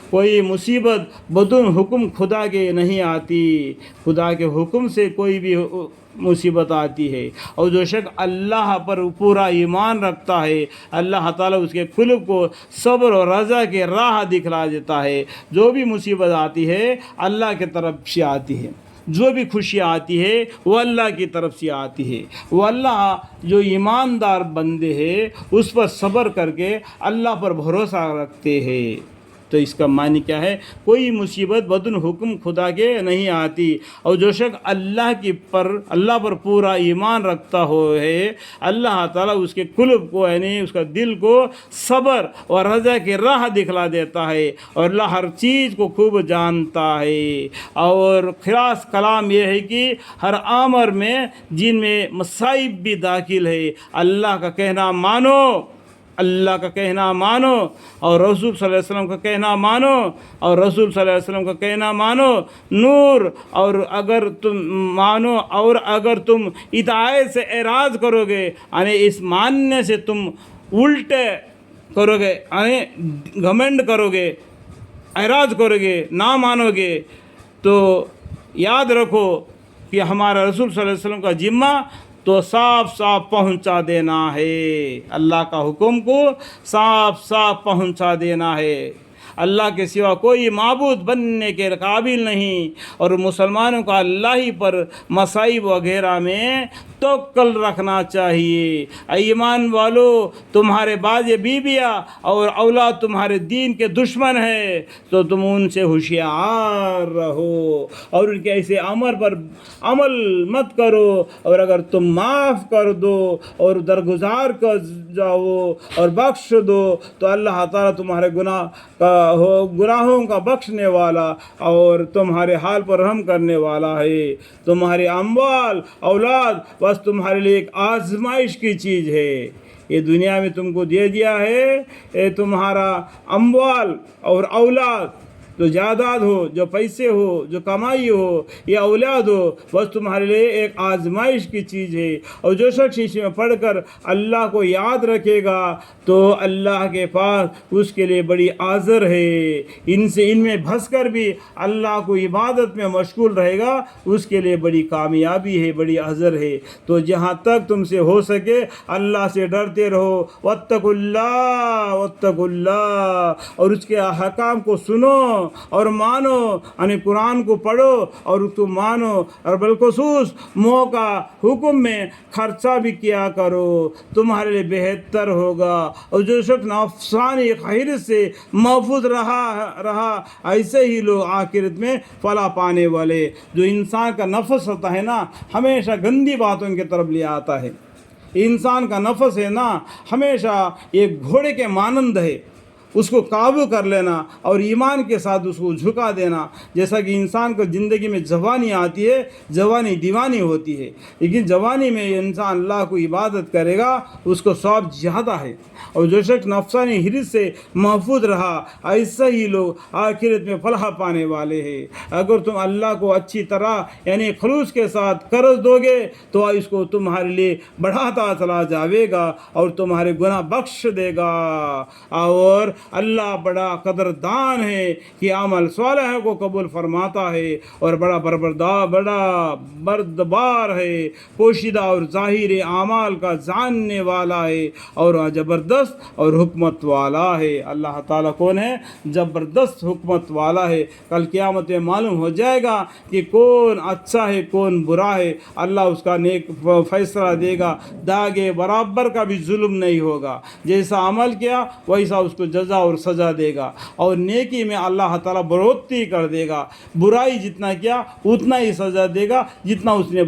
کوئی مصیبت بدون حکم خدا کے نہیں آتی، خدا کے حکم سے کوئی بھی مصیبت آتی ہے۔ اور جو شخص اللہ پر پورا ایمان رکھتا ہے، اللہ تعالیٰ اس کے قلب کو صبر اور رضا کے راہ دکھلا دیتا ہے۔ جو بھی مصیبت آتی ہے اللہ کی طرف سے آتی ہے، جو بھی خوشی آتی ہے وہ اللہ کی طرف سے آتی ہے۔ وہ اللہ جو ایماندار بندے ہیں اس پر صبر کر کے اللہ پر بھروسہ رکھتے ہیں۔ تو اس کا معنی کیا ہے؟ کوئی مصیبت بدون حکم خدا کے نہیں آتی، اور جو شخص اللہ پر پورا ایمان رکھتا ہے، اللہ تعالیٰ اس کے قلب کو یعنی اس کا دل کو صبر اور رضا کی راہ دکھلا دیتا ہے، اور اللہ ہر چیز کو خوب جانتا ہے۔ اور خلاص کلام یہ ہے کہ ہر امر میں جن میں مصائب بھی داخل ہے، اللہ کا کہنا مانو، اللہ کا کہنا مانو، اور رسول صلی اللہ علیہ وسلم کا کہنا مانو، اور رسول صلی اللہ علیہ وسلم کا کہنا مانو نور، اور اگر تم مانو، اور اگر تم اطاعت سے اعراض کرو گے یعنی اس ماننے سے تم الٹے کرو گے یعنی گھمنڈ کرو گے، اعراض کرو گے، نہ مانو گے، تو یاد رکھو کہ ہمارا رسول صلی اللہ علیہ وسلم کا ذمہ تو صاف صاف پہنچا دینا ہے، اللہ کا حکم کو صاف صاف پہنچا دینا ہے۔ اللہ کے سوا کوئی معبود بننے کے قابل نہیں، اور مسلمانوں کا اللہ ہی پر مصائب وغیرہ میں توکل رکھنا چاہیے۔ ایمان والو، تمہارے باز بیویاں اور اولاد تمہارے دین کے دشمن ہیں تو تم ان سے ہوشیار رہو، اور ان کے ایسے امر پر عمل مت کرو، اور اگر تم معاف کر دو اور درگزار کر جاؤ اور بخش دو تو اللہ تعالیٰ تمہارے گناہوں کا بخشنے والا اور تمہارے حال پر رحم کرنے والا ہے۔ تمہارے اموال اولاد بس تمہارے لیے ایک آزمائش کی چیز ہے، یہ دنیا میں تم کو دے دیا ہے، یہ تمہارا اموال اور اولاد، جو جائیداد ہو، جو پیسے ہو، جو کمائی ہو یا اولاد ہو، بس تمہارے لیے ایک آزمائش کی چیز ہے۔ اور جو شخص اس میں پڑھ کر اللہ کو یاد رکھے گا تو اللہ کے پاس اس کے لیے بڑی اجر ہے، ان میں پھنس کر بھی اللہ کو عبادت میں مشغول رہے گا اس کے لیے بڑی کامیابی ہے، بڑی اجر ہے۔ تو جہاں تک تم سے ہو سکے اللہ سے ڈرتے رہو، واتقوا اللہ واتقوا اللہ، اور اس کے احکام کو سنو اور مانو، یعنی قرآن کو پڑھو اور اس کو مانو، اور بالخصوص موقع حکم میں خرچہ بھی کیا کرو، تمہارے لیے بہتر ہوگا۔ اور جو شخص نفسانی خواہش سے محفوظ رہا ایسے ہی لوگ آخرت میں فلاح پانے والے۔ جو انسان کا نفس ہوتا ہے نا ہمیشہ گندی باتوں کی طرف لے آتا ہے، انسان کا نفس ہے نا ہمیشہ ایک گھوڑے کے مانند ہے، اس کو قابو کر لینا اور ایمان کے ساتھ اس کو جھکا دینا۔ جیسا کہ انسان کو زندگی میں جوانی آتی ہے، جوانی دیوانی ہوتی ہے، لیکن جوانی میں انسان اللہ کو عبادت کرے گا اس کو ثواب زیادہ ہے۔ اور جو شخص نفسانی حرص سے محفوظ رہا ایسے ہی لوگ آخرت میں فلاح پانے والے ہیں۔ اگر تم اللہ کو اچھی طرح یعنی خلوص کے ساتھ قرض دو گے تو اس کو تمہارے لیے بڑھاتا چلا جاوے گا اور تمہارے گناہ بخش دے گا، اور اللہ بڑا قدردان ہے کہ عمل صالح کو قبول فرماتا ہے، اور بڑا بردبار ہے، پوشیدہ اور ظاہر اعمال کا جاننے والا ہے، اور زبردست اور حکمت والا ہے۔ اللہ تعالیٰ کون ہے؟ زبردست حکمت والا ہے۔ کل قیامت میں معلوم ہو جائے گا کہ کون اچھا ہے کون برا ہے، اللہ اس کا نیک فیصلہ دے گا، داغے برابر کا بھی ظلم نہیں ہوگا، جیسا عمل کیا ویسا اس کو جزا اور سزا دے گا، اور نیکی میں اللہ تعالیٰ بڑھوتری کر دے گا، برائی جتنا کیا اتنا ہی سزا دے گا جتنا اس نے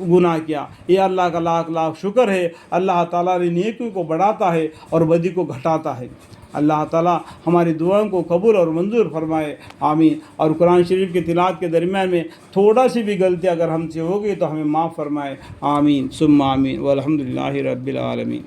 گناہ کیا۔ یہ اللہ کا لاکھ لاکھ شکر ہے، اللہ تعالیٰ نے نیکی کو بڑھاتا ہے اور بدی کو گھٹاتا ہے۔ اللہ تعالیٰ ہماری دعاؤں کو قبول اور منظور فرمائے، آمین۔ اور قرآن شریف کی تلاوت کے درمیان میں تھوڑا سی بھی غلطی اگر ہم سے ہو گئی تو ہمیں معاف فرمائے، آمین ثم آمین، والحمد للہ رب العالمین۔